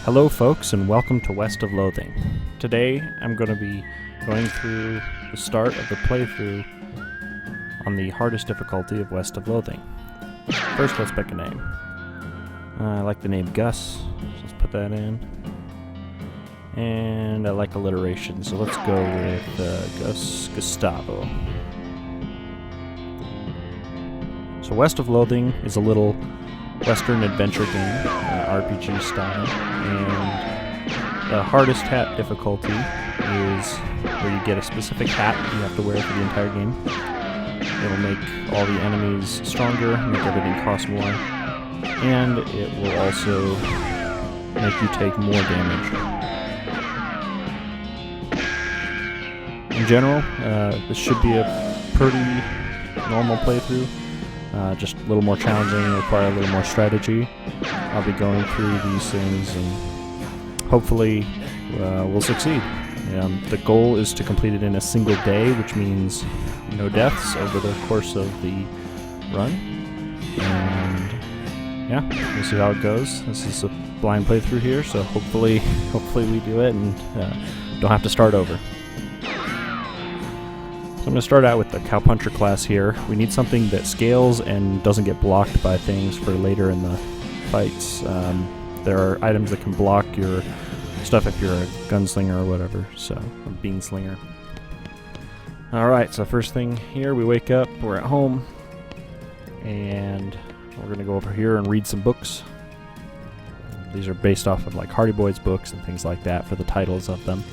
Hello folks, and welcome to West of Loathing. Today I'm going to be going through the start of the playthrough on the hardest difficulty of West of Loathing. First, let's pick a name. I like the name Gus, so let's put that in. And I like alliteration, so let's go with Gustavo. So West of Loathing is a little Western adventure game, RPG style, and the hardest hat difficulty is where you get a specific hat you have to wear for the entire game. It'll make all the enemies stronger, make everything cost more, and it will also make you take more damage. In general, this should be a pretty normal playthrough. Just a little more challenging, require a little more strategy. I'll be going through these things and hopefully we'll succeed. The goal is to complete it in a single day, which means no deaths over the course of the run. And yeah, we'll see how it goes. This is a blind playthrough here, so hopefully we do it and don't have to start over. So I'm going to start out with the Cowpuncher class here. We need something that scales and doesn't get blocked by things for later in the fights. There are items that can block your stuff if you're a gunslinger or whatever, so a bean slinger. Alright, so first thing here, we wake up, we're at home, and we're going to go over here and read some books. These are based off of like Hardy Boys books and things like that for the titles of them.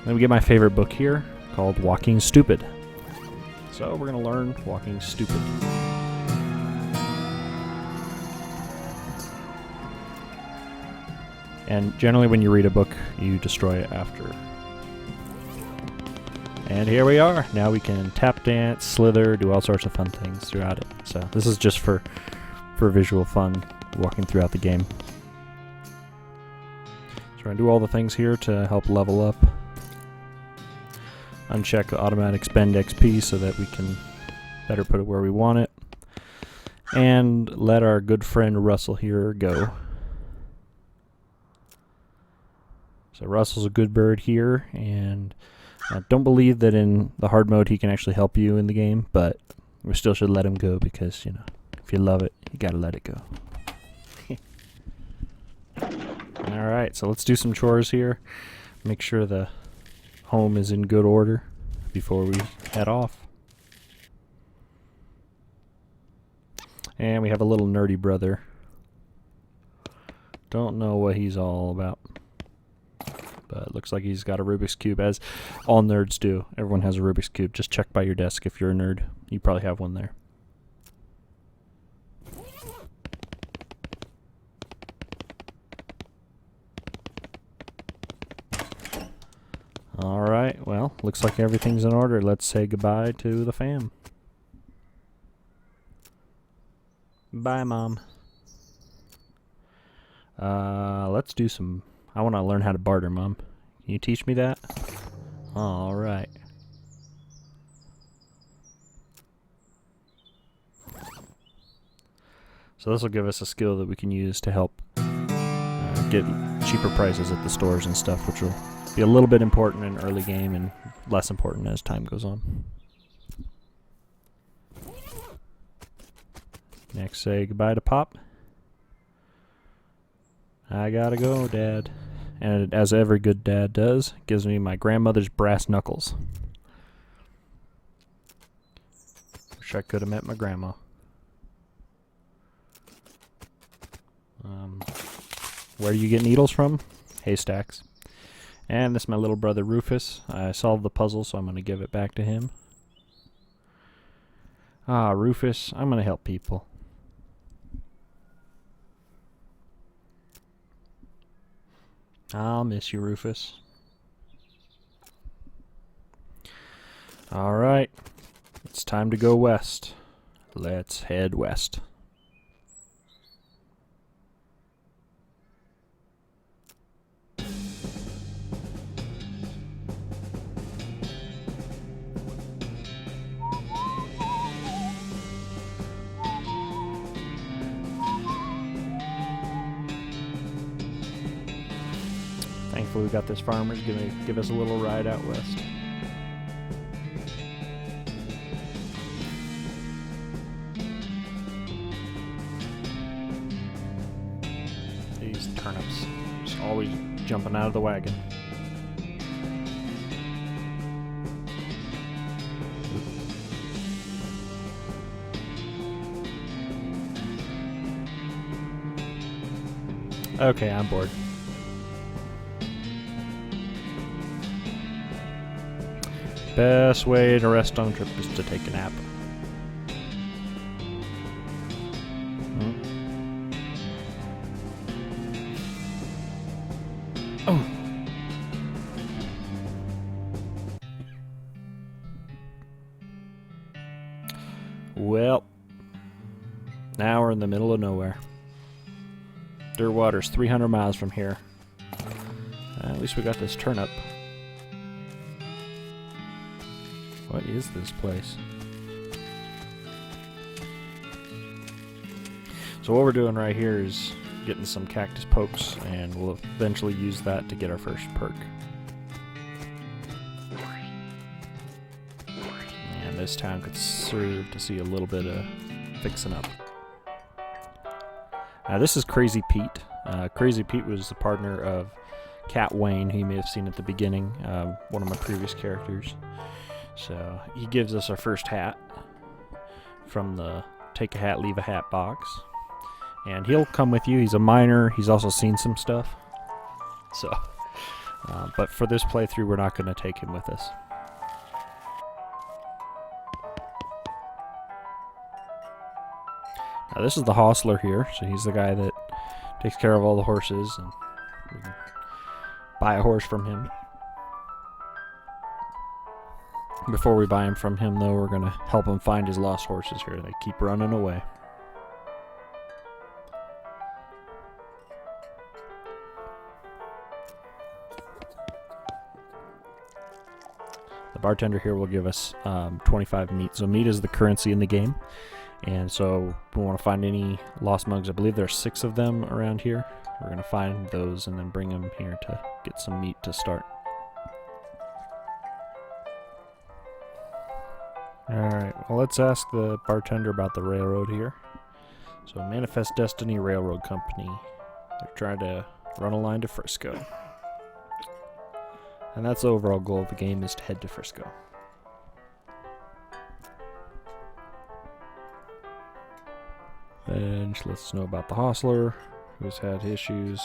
Then we get my favorite book here, called Walking Stupid. So we're going to learn Walking Stupid. And generally when you read a book, you destroy it after. And here we are. Now we can tap dance, slither, do all sorts of fun things throughout it. So this is just for visual fun, walking throughout the game. So we're going to do all the things here to help level up. Uncheck the automatic spend XP so that we can better put it where we want it. And let our good friend Russell here go. So Russell's a good bird here, and I don't believe that in the hard mode he can actually help you in the game, but we still should let him go because, you know, if you love it, you gotta let it go. Alright, so let's do some chores here. Make sure the home is in good order before we head off. And we have a little nerdy brother. Don't know what he's all about, but it looks like he's got a Rubik's Cube, as all nerds do. Everyone has a Rubik's Cube. Just check by your desk if you're a nerd. You probably have one there. Alright, well, looks like everything's in order. Let's say goodbye to the fam. Bye, Mom. Let's do some... I want to learn how to barter, Mom. Can you teach me that? Alright. So this will give us a skill that we can use to help get cheaper prices at the stores and stuff, which will be a little bit important in early game and less important as time goes on. Next, say goodbye to Pop. I gotta go, Dad. And as every good dad does, gives me my grandmother's brass knuckles. Wish I could have met my grandma. Where do you get needles from? Haystacks. And this is my little brother Rufus. I solved the puzzle, so I'm going to give it back to him. Ah, Rufus, I'm going to help people. I'll miss you, Rufus. Alright, it's time to go west. Let's head west. Thankfully we got this farmer's gonna give us a little ride out west. These turnips just always jumping out of the wagon. Okay, I'm bored. Best way to rest on a trip is to take a nap. Oh. Well, now we're in the middle of nowhere. Dirtwater's 300 miles from here. At least we got this turnip. What is this place? So what we're doing right here is getting some cactus pokes, and we'll eventually use that to get our first perk. And this town could serve to see a little bit of fixing up. Now this is Crazy Pete. Crazy Pete was the partner of Cat Wayne, who you may have seen at the beginning, one of my previous characters. So he gives us our first hat from the Take a Hat, Leave a Hat box. And he'll come with you. He's a miner. He's also seen some stuff. So, but for this playthrough, we're not going to take him with us. Now this is the hostler here, so he's the guy that takes care of all the horses, and we can buy a horse from him. Before we buy him from him, though, we're going to help him find his lost horses here. They keep running away. The bartender here will give us 25 meat. So meat is the currency in the game. And so we want to find any lost mugs. I believe there are 6 of them around here. We're going to find those and then bring them here to get some meat to start. Alright, well, let's ask the bartender about the railroad here. So Manifest Destiny Railroad Company. They're trying to run a line to Frisco. And that's the overall goal of the game, is to head to Frisco. And she lets us know about the hostler, who's had issues.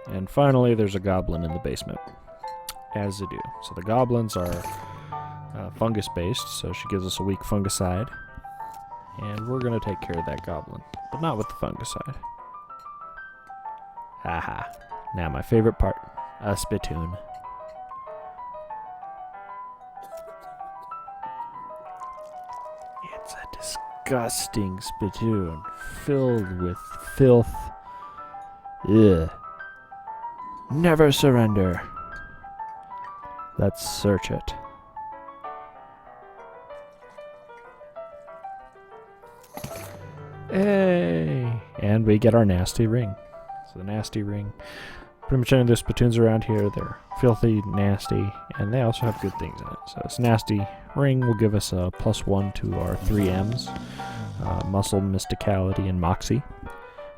And finally, there's a goblin in the basement, as they do. So the goblins are fungus-based, so she gives us a weak fungicide. And we're going to take care of that goblin, but not with the fungicide. Haha. Now my favorite part, a spittoon. It's a disgusting spittoon, filled with filth. Ugh. Never surrender. Let's search it. Hey! And we get our nasty ring. So the nasty ring. Pretty much any of the spittoons around here, they're filthy, nasty, and they also have good things in it. So this nasty ring will give us a +1 to our 3 M's. Muscle, Mysticality, and Moxie,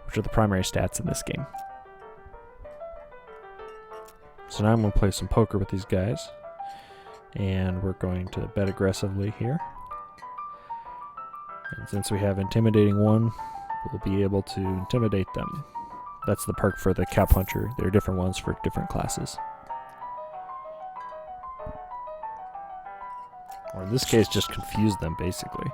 which are the primary stats in this game. So now I'm going to play some poker with these guys. And we're going to bet aggressively here. And since we have Intimidating 1, we'll be able to intimidate them. That's the perk for the Cowpuncher. There are different ones for different classes. Or in this case, just confuse them, basically.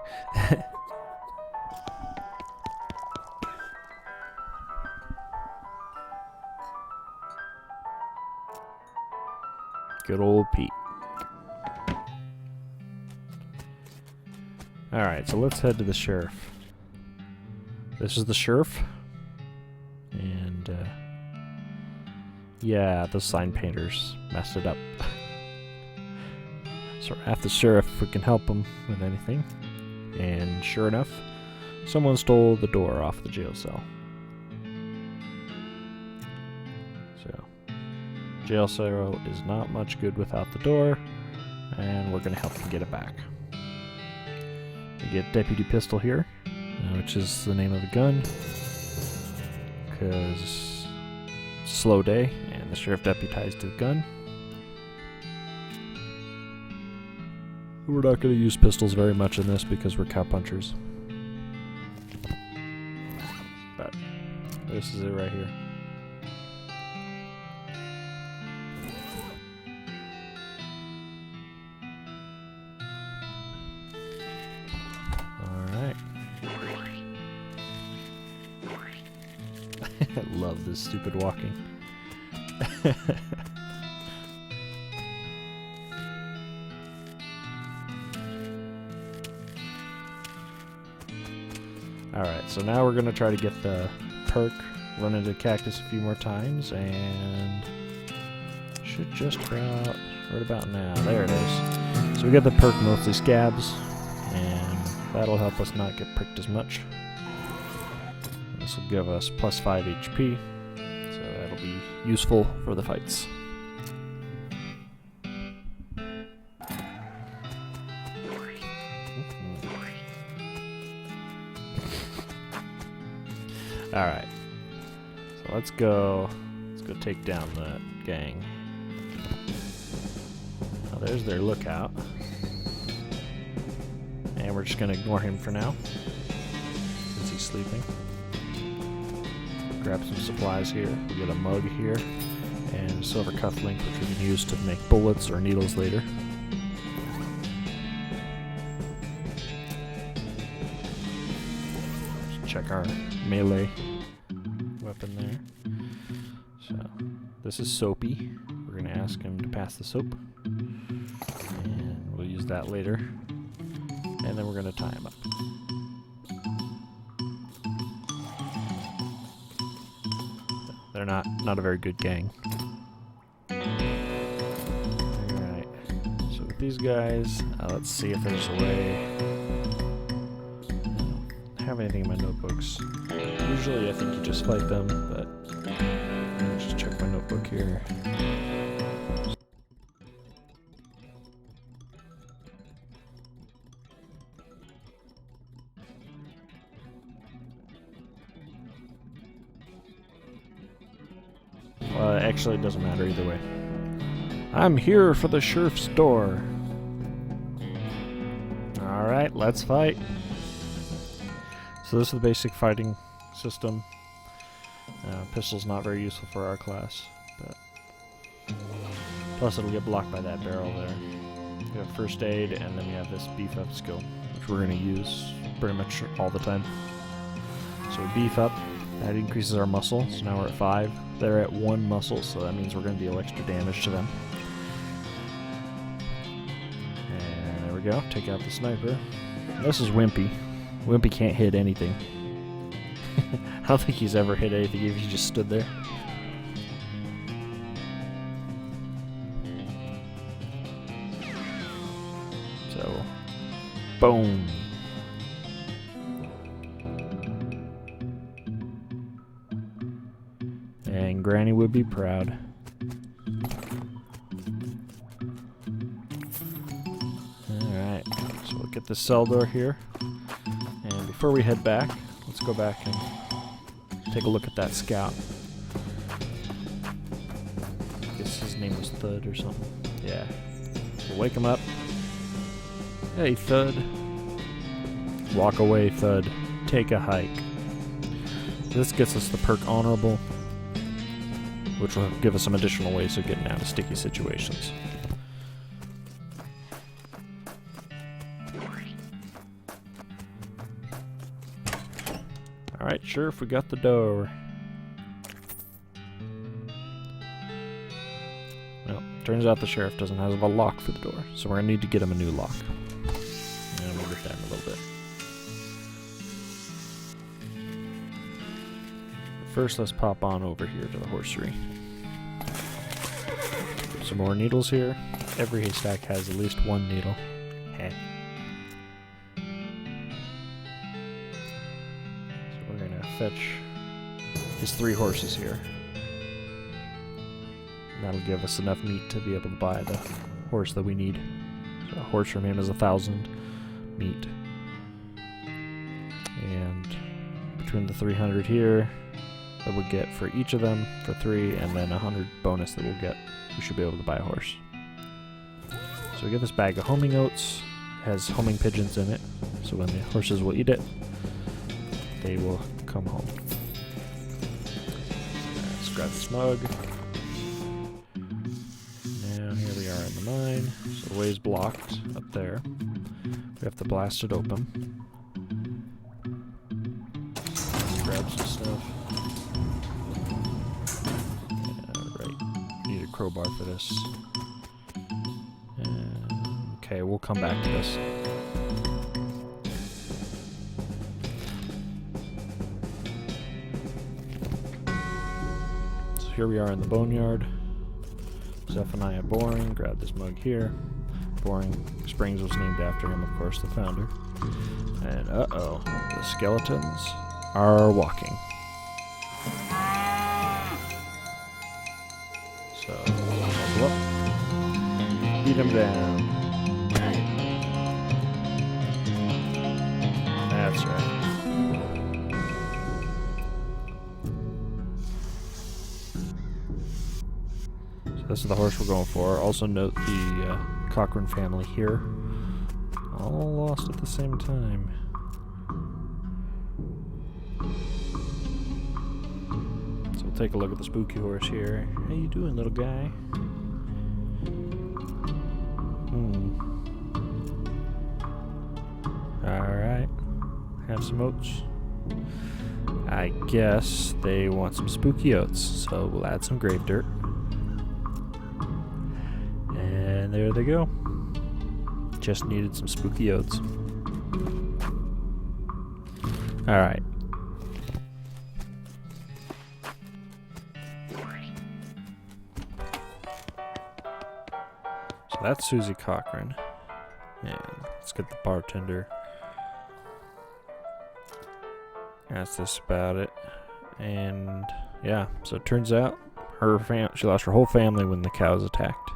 Good old Pete. Alright, so let's head to the sheriff. This is the sheriff. And, yeah, the sign painters messed it up. So ask the sheriff if we can help him with anything. And sure enough, someone stole the door off the jail cell. So, Jail cell is not much good without the door, and we're going to help him get it back. We get Deputy Pistol here, which is the name of the gun, because it's a slow day, and the sheriff deputized the gun. We're not going to use pistols very much in this because we're cowpunchers. But this is it right here. Alright. I love this stupid walking. Alright, so now we're going to try to get the perk, run into the cactus a few more times, and should just about, right about now, there it is. So we got the perk mostly scabs, and that'll help us not get pricked as much. This will give us plus 5 HP, so that'll be useful for the fights. Alright, so let's go take down that gang. Now there's their lookout. And we're just going to ignore him for now, since he's sleeping. Grab some supplies here. We get a mug here, and a silver cufflink, which we can use to make bullets or needles later. Just check our melee weapon there. So this is Soapy. We're going to ask him to pass the soap, and we'll use that later. And then we're going to tie him up. They're not a very good gang. Alright, so with these guys, let's see if there's a way. I don't have anything in my notebooks. Usually I think you just fight them, but let me just check my notebook here. Actually, it doesn't matter either way. I'm here for the sheriff's door. Alright, let's fight. So this is the basic fighting system. Pistol's not very useful for our class, but plus it'll get blocked by that barrel there. We have first aid, and then we have this beef up skill, which we're going to use pretty much all the time. So we beef up. That increases our muscle, so now we're at 5. They're at 1 muscle, so that means we're going to deal extra damage to them. And there we go, take out the sniper. This is Wimpy. Wimpy can't hit anything. I don't think he's ever hit anything if he just stood there. So, boom. And Granny would be proud. Alright, so we'll get the cell door here. And before we head back, let's go back and take a look at that scout. I guess his name was Thud or something. Yeah. We'll wake him up. Hey, Thud. Walk away, Thud. Take a hike. This gets us the perk Honorable, which will give us some additional ways of getting out of sticky situations. Alright, sure, if we got the door. Well, turns out the sheriff doesn't have a lock for the door, so we're going to need to get him a new lock. And we'll get that in a little bit. First, let's pop on over here to the horsery. Some more needles here. Every haystack has at least 1 needle. Heh. So we're gonna fetch his 3 horses here. And that'll give us enough meat to be able to buy the horse that we need. So a horse from him is 1,000 meat. And between the 300 here that we'll get for each of them for 3, and then 100 bonus that we'll get, we should be able to buy a horse. So we get this bag of homing oats. It has homing pigeons in it, so when the horses will eat it, they will come home. Let's grab this mug. Now here we are in the mine. So the way is blocked up there. We have to blast it open. Let's grab some stuff. Alright, need a crowbar for this. Okay, we'll come back to this. So here we are in the boneyard. Zephaniah Boring, grab this mug here. Boring Springs was named after him, of course, the founder. And uh-oh, the skeletons are walking. So, muscle up. Beat them down. That's right. So this is the horse we're going for. Also note the Cochrane family here. All lost at the same time. So we'll take a look at the spooky horse here. How you doing, little guy? Alright. Have some oats. I guess they want some spooky oats, so we'll add some grave dirt. And there they go. Just needed some spooky oats. Alright. So that's Susie Cochrane. And let's get the bartender. Ask this about it. And yeah, so it turns out she lost her whole family when the cows attacked.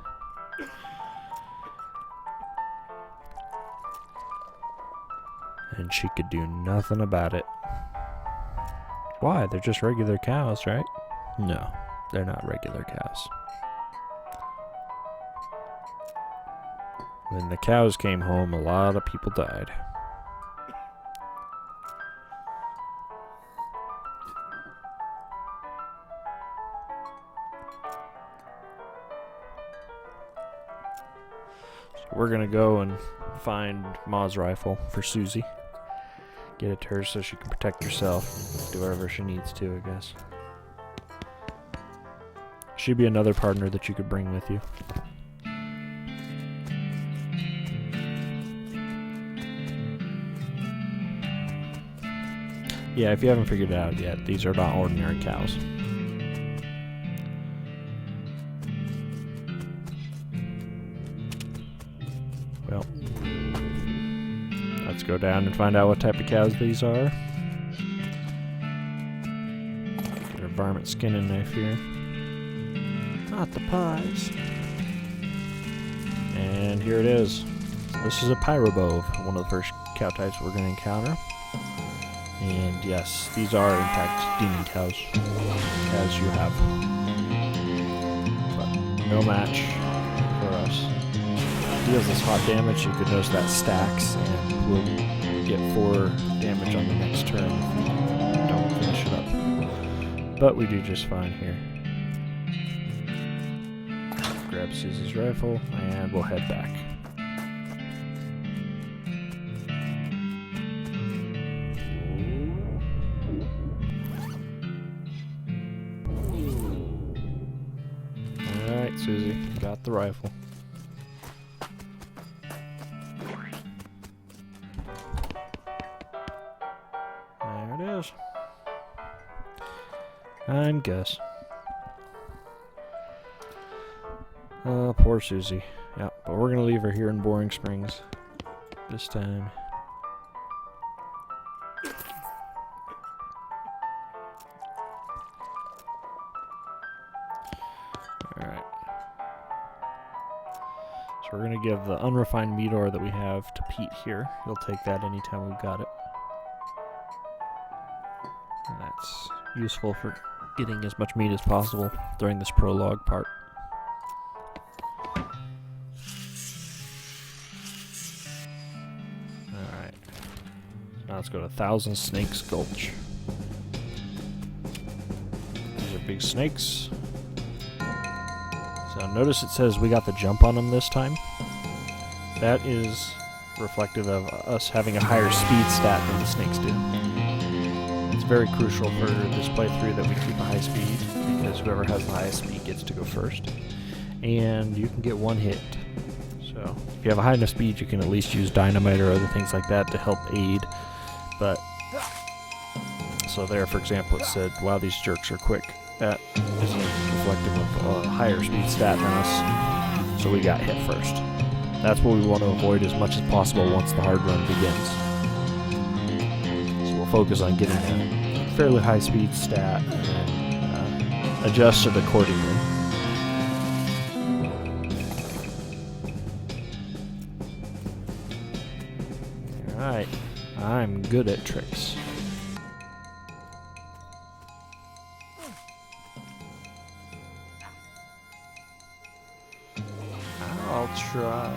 And she could do nothing about it. Why? They're just regular cows, right? No, they're not regular cows. When the cows came home, a lot of people died. So we're gonna go and find Ma's rifle for Susie. Get it to her so she can protect herself. Do whatever she needs to, I guess. She'd be another partner that you could bring with you. Yeah, if you haven't figured it out yet, these are not ordinary cows. Well, let's go down and find out what type of cows these are. Get a varmint skinning knife here. Not the pies. And here it is. This is a pyrobove, one of the first cow types we're going to encounter. And yes, these are in fact demon cows, as you have. But no match for us. Deals us hot damage. You could notice that stacks, and we'll get 4 damage on the next turn if we don't finish it up. But we do just fine here. Grab Susie's rifle, and we'll head back. Alright, Susie, got the rifle. There it is. I'm Gus. Poor Susie. Yeah, but we're gonna leave her here in Boring Springs this time. Alright. So we're going to give the unrefined meat ore that we have to Pete here. He'll take that anytime we've got it. And that's useful for getting as much meat as possible during this prologue part. Alright. Now let's go to 1,000 Snakes Gulch. These are big snakes. So notice it says we got the jump on them this time. That is reflective of us having a higher speed stat than the snakes do. It's very crucial for this playthrough that we keep a high speed, because whoever has the highest speed gets to go first. And you can get one hit. So if you have a high enough speed, you can at least use dynamite or other things like that to help aid. But so there, for example, it said, wow, these jerks are quick. That is reflective of a higher speed stat than us, so we got hit first. That's what we want to avoid as much as possible once the hard run begins. So we'll focus on getting a fairly high speed stat and adjust it accordingly. Alright, I'm good at tricks. I'll try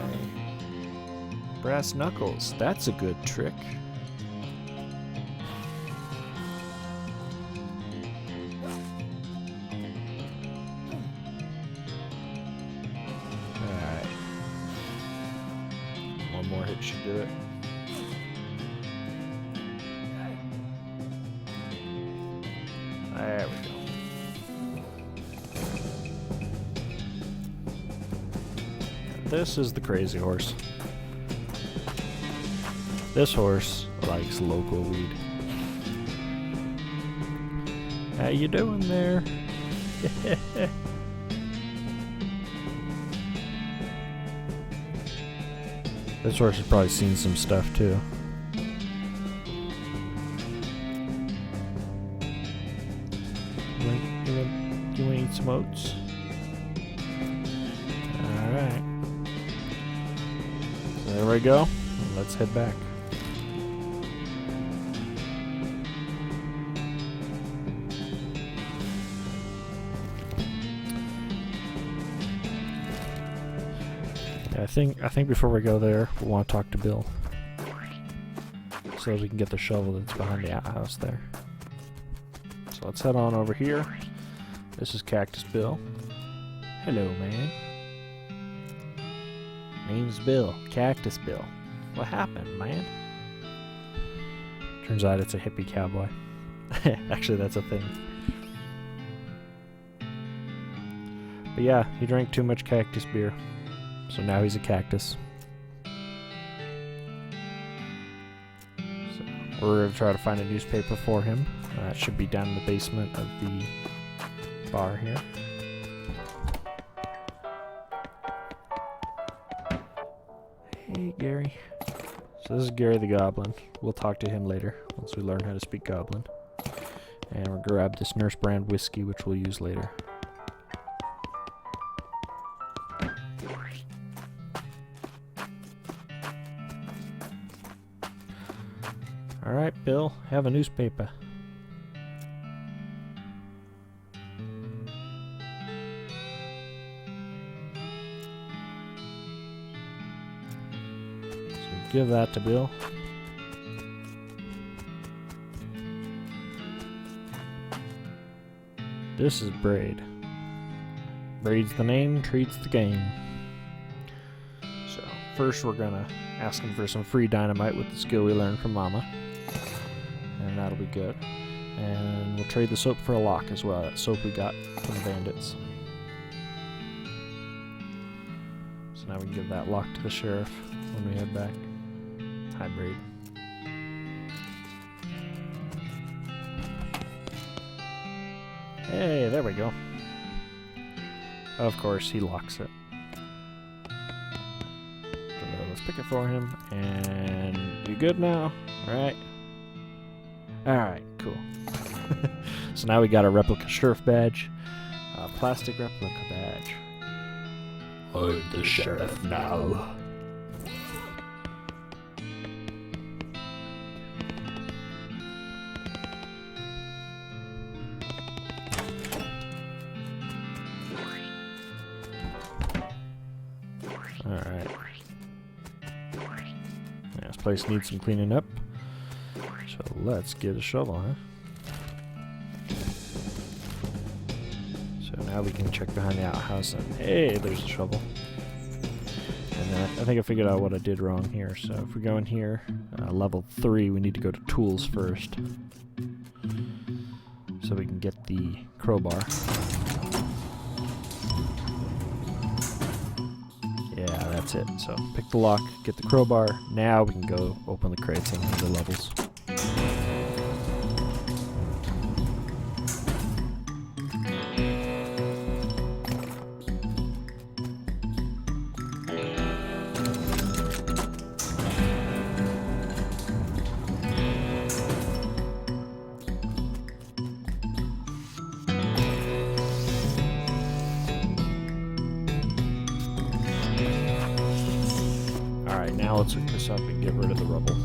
brass knuckles. That's a good trick. Alright. One more hit should do it. There we go. This is the crazy horse. This horse likes local weed. How you doing there? This horse has probably seen some stuff too. You want to eat some oats? Alright. There we go. Let's head back. Yeah, I think before we go there, we'll want to talk to Bill, so we can get the shovel that's behind the outhouse there. So let's head on over here. This is Cactus Bill. Hello, man. Name's Bill. Cactus Bill. What happened, man? Turns out it's a hippie cowboy. Actually, that's a thing. But yeah, he drank too much cactus beer. So now he's a cactus. So we're going to try to find a newspaper for him. It should be down in the basement of the bar here. Hey, Gary. So this is Gary the Goblin. We'll talk to him later once we learn how to speak Goblin. And we'll grab this Nurse brand whiskey, which we'll use later. Alright, Bill, have a newspaper. So give that to Bill. This is Braid. Braid's the name, treat's the game. So, first we're gonna ask him for some free dynamite with the skill we learned from Mama. And that'll be good. And we'll trade the soap for a lock as well. That soap we got from the bandits. So now we can give that lock to the sheriff when we head back. Hi, Braid. Hey, there we go. Of course, he locks it. So let's pick it for him. And you good now? Alright. Alright, cool. So now we got a replica sheriff badge. A plastic replica badge. I'm the sheriff now. Alright. This place needs some cleaning up. So let's get a shovel, huh? So now we can check behind the outhouse and hey, there's a shovel. And I think I figured out what I did wrong here. So if we go in here, level 3, we need to go to tools first. So we can get the crowbar. Yeah, that's it. So pick the lock, get the crowbar. Now we can go open the crates and the levels. Alright, now let's hook this up and get rid of the rubble.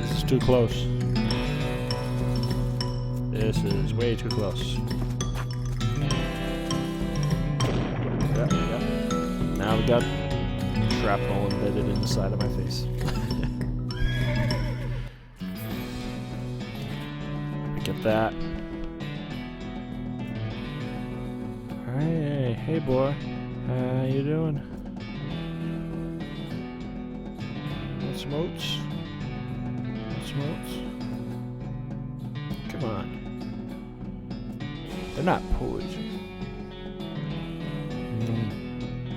This is too close. This is way too close. Yep. Now we got shrapnel embedded in the side of my face. Get that. Alright, hey boy. How you doing? Want some oats? Want some oats? Come on. They're not poison.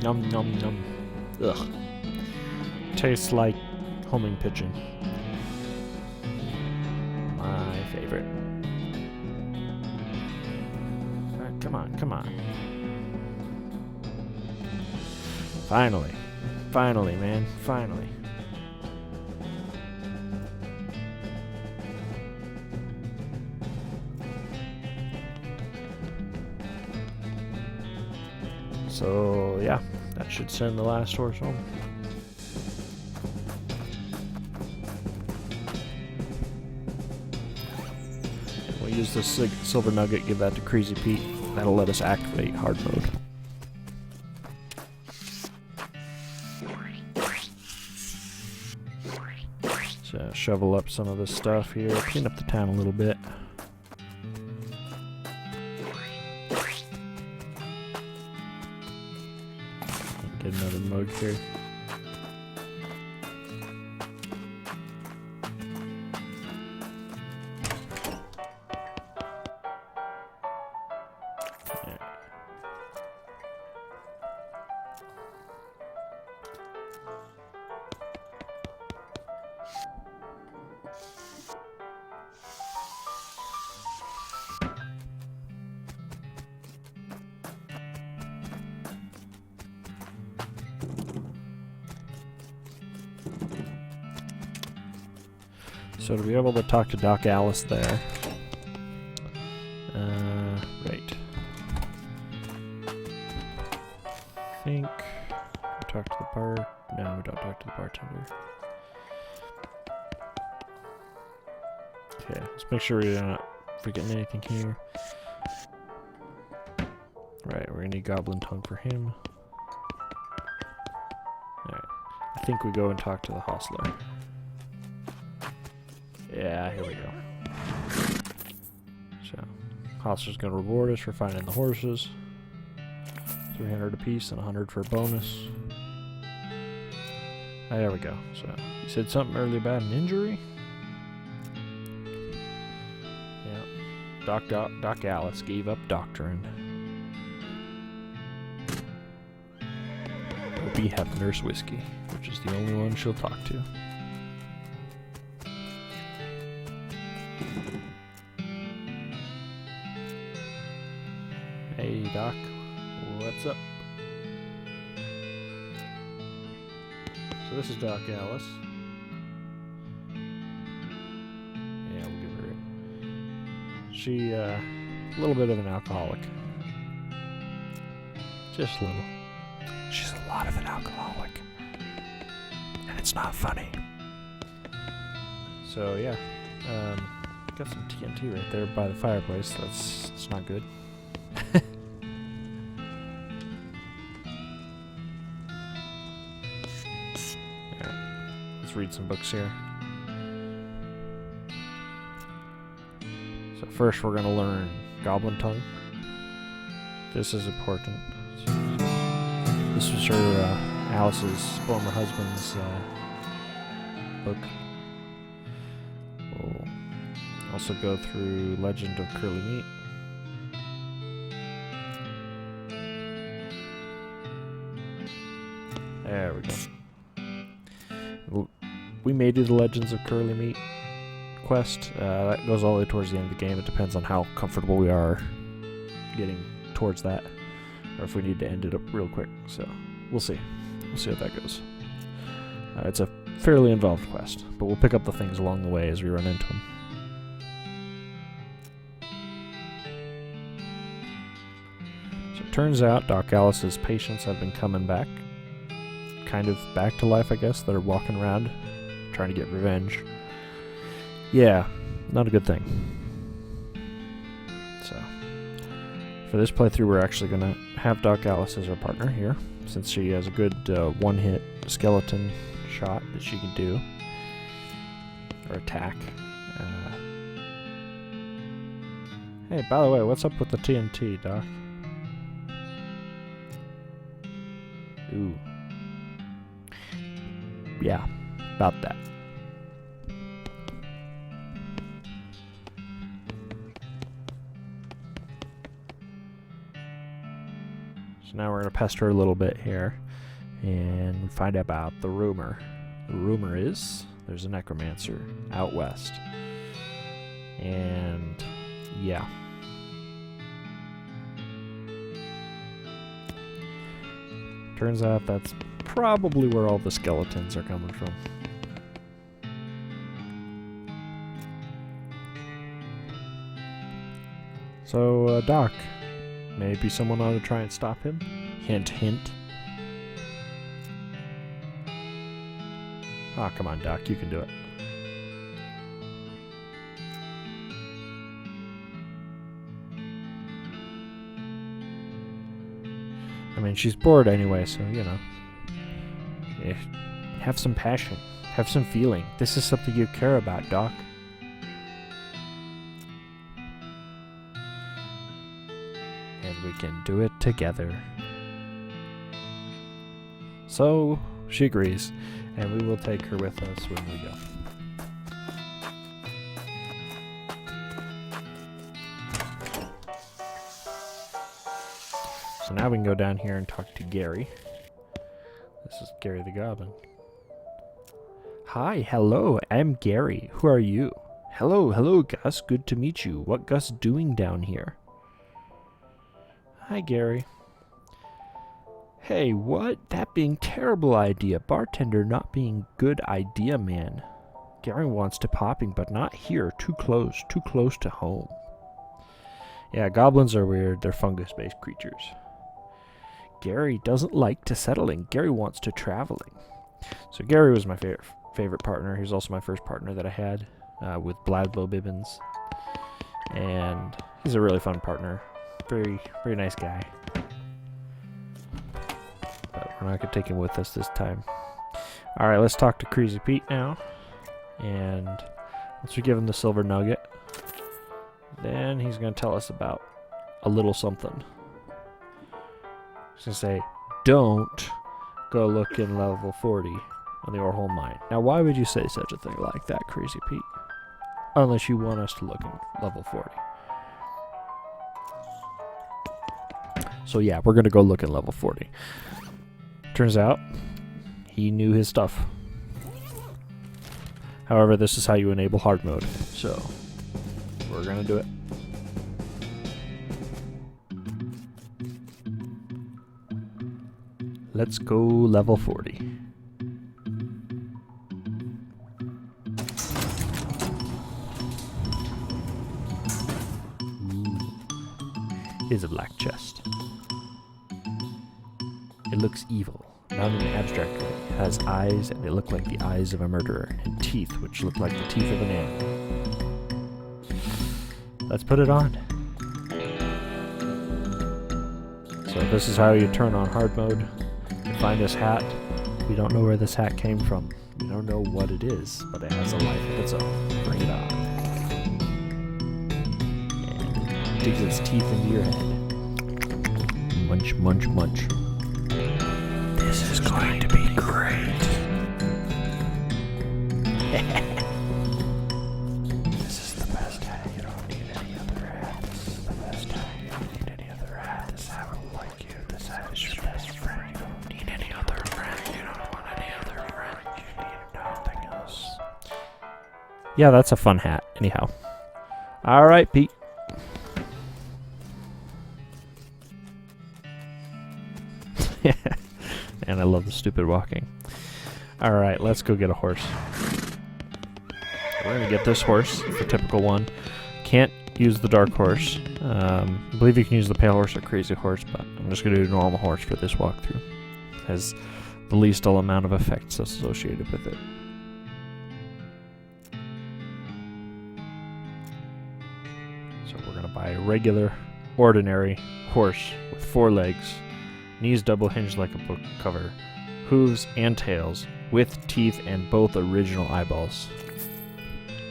Num num num. Ugh. Tastes like homing pigeon. My favorite. Alright, come on. Finally, man. Finally. So, yeah. That should send the last horse home. We'll use the silver nugget, give that to Crazy Pete. That'll let us activate hard mode. So shovel up some of this stuff here, clean up the town a little bit. Get another mug here. So to be able to talk to Doc Alice there, right. I think we talk to the bar. No, we don't talk to the bartender. Okay, let's make sure we're not forgetting anything here. Right, we're gonna need Goblin Tongue for him. Alright, I think we go and talk to the hostler. Yeah, here we go. So, hostler's gonna reward us for finding the horses. 300 apiece and 100 for a bonus. There we go. So, you said something earlier about an injury? Yeah. Doc Alice gave up doctoring. Hope you have Nurse Whiskey, which is the only one she'll talk to. Hey Doc, what's up? So this is Doc Alice. Yeah, we'll give her it. She, a little bit of an alcoholic. Just a little. She's a lot of an alcoholic. And it's not funny. So, yeah. Got some TNT right there by the fireplace. That's not good. Alright. Let's read some books here. So first we're going to learn Goblin Tongue. This is important. This was her, Alice's former husband's book. We'll also go through Legend of Curly Meat. There we go. We may do the Legends of Curly Meat quest. That goes all the way towards the end of the game. It depends on how comfortable we are getting towards that, or if we need to end it up real quick. So we'll see. We'll see how that goes. It's a fairly involved quest, but we'll pick up the things along the way as we run into them. So it turns out Doc Alice's patients have been coming back, kind of back to life, I guess. They're walking around trying to get revenge. Yeah, not a good thing. So, for this playthrough, we're actually going to have Doc Alice as our partner here, since she has a good one-hit skeleton shot that she can do, or attack. Hey, by the way, what's up with the TNT, Doc? Ooh. Yeah, about that. So now we're going to pester her a little bit here and find out about the rumor. The rumor is there's a necromancer out west. And yeah. Turns out that's probably where all the skeletons are coming from. So, Doc, maybe someone ought to try and stop him? Hint, hint. Ah, come on, Doc, you can do it. I mean, she's bored anyway, so, you know. Yeah, have some passion. Have some feeling. This is something you care about, Doc. And we can do it together. So, she agrees, and we will take her with us when we go. So now we can go down here and talk to Gary. This is Gary the Goblin. Hi, hello, I'm Gary. Who are you? Hello, Gus. Good to meet you. What Gus doing down here? Hi, Gary. Hey, what? That being terrible idea. Bartender not being good idea, man. Gary wants to popping, but not here. Too close to home. Yeah, goblins are weird. They're fungus-based creatures. Gary doesn't like to settling. Gary wants to traveling. So Gary was my favorite partner. He was also my first partner that I had with Bladlow Bibbins. And he's a really fun partner. Very, very nice guy. But we're not going to take him with us this time. Alright, let's talk to Crazy Pete now. And once we give him the silver nugget, then he's going to tell us about a little something. He's going to say, don't go look in level 40 on the Orholm mine. Now, why would you say such a thing like that, Crazy Pete? Unless you want us to look in level 40. So yeah, we're going to go look in level 40. Turns out, he knew his stuff. However, this is how you enable hard mode. So, we're going to do it. Let's go level 40. is a black chest. It looks evil, not in an abstract way. It has eyes, and they look like the eyes of a murderer, and teeth, which look like the teeth of an animal. Let's put it on. So this is how you turn on hard mode. You find this hat. We don't know where this hat came from. We don't know what it is, but it has a life of its own. Bring it on. And digs its teeth into your head. Munch, munch, munch. This is going to be great. This is the best hat. You don't need any other hat. This is the best hat. You don't need any other hat. This hat will like you. This hat is your best friend. You don't need any other friend. You don't want any other friend. You need nothing else. Yeah, that's a fun hat. Anyhow. All right, Pete. And I love the stupid walking. Alright, let's go get a horse. We're gonna get this horse, the typical one. Can't use the dark horse. I believe you can use the pale horse or crazy horse, but I'm just gonna do normal horse for this walkthrough. It has the least amount of effects associated with it. So we're gonna buy a regular, ordinary horse with 4 legs. Knees double hinged like a book cover. Hooves and tails with teeth and both original eyeballs.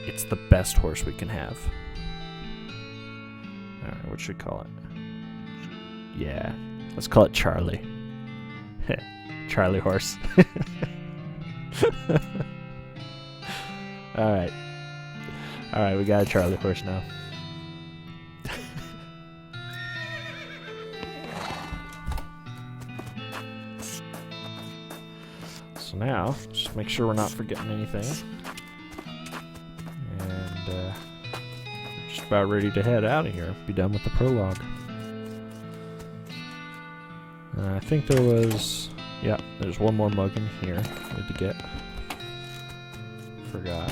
It's the best horse we can have. Alright, what should we call it? Yeah, let's call it Charlie. Charlie horse. Alright. Alright, we got a Charlie horse now. So now, just make sure we're not forgetting anything. And just about ready to head out of here. Be done with the prologue. I think there was... Yeah, there's one more mug in here I need to get. Forgot.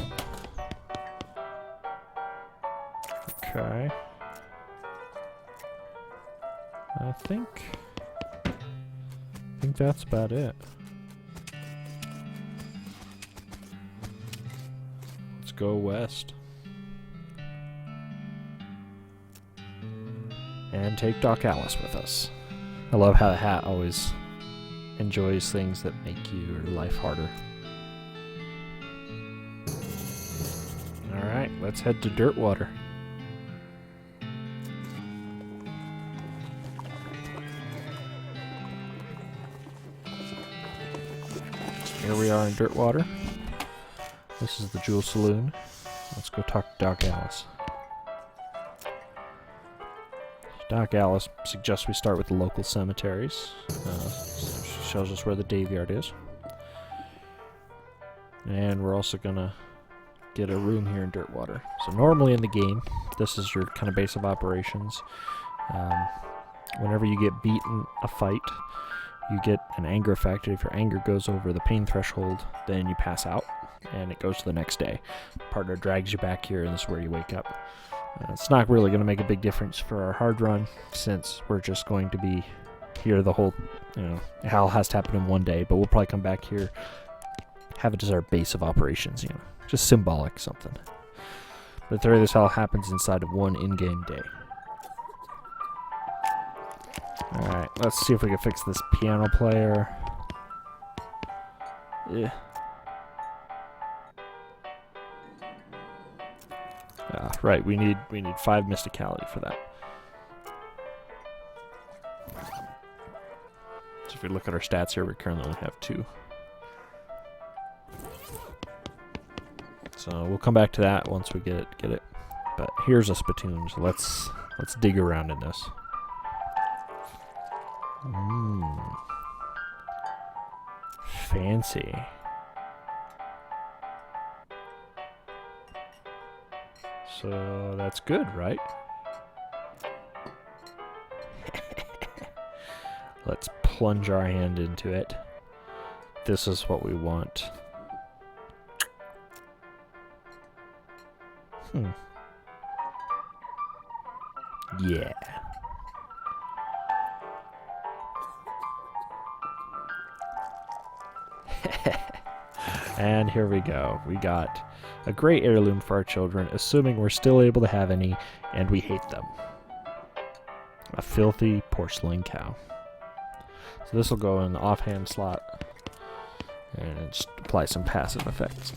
Okay. I think that's about it. Go west and take Doc Alice with us. I love how the hat always enjoys things that make your life harder. Alright, let's head to Dirtwater. Here we are in Dirtwater. This is the Jewel Saloon. Let's go talk to Doc Alice. Doc Alice suggests we start with the local cemeteries. She shows us where the Daveyard is. And we're also gonna get a room here in Dirtwater. So normally in the game, this is your kind of base of operations. Whenever you get beaten a fight, you get an anger effect. If your anger goes over the pain threshold, then you pass out. And it goes to the next day. Partner drags you back here, and this is where you wake up. It's not really going to make a big difference for our hard run, since we're just going to be here the whole, hell has to happen in one day, but we'll probably come back here, have it as our base of operations, just symbolic something. But the this all happens inside of one in-game day. Alright, let's see if we can fix this piano player. Yeah. Right, we need 5 mysticality for that. So if we look at our stats here, we currently only have 2. So we'll come back to that once we get it. But here's a spittoon, so let's dig around in this. Fancy. So that's good, right? Let's plunge our hand into it. This is what we want. Yeah. And here we go. We got a great heirloom for our children, assuming we're still able to have any, and we hate them. A filthy porcelain cow. So this will go in the offhand slot and just apply some passive effects.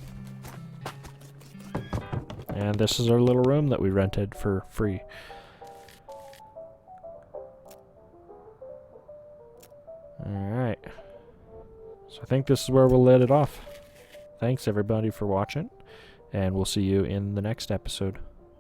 And this is our little room that we rented for free. Alright. So I think this is where we'll let it off. Thanks everybody for watching, and we'll see you in the next episode.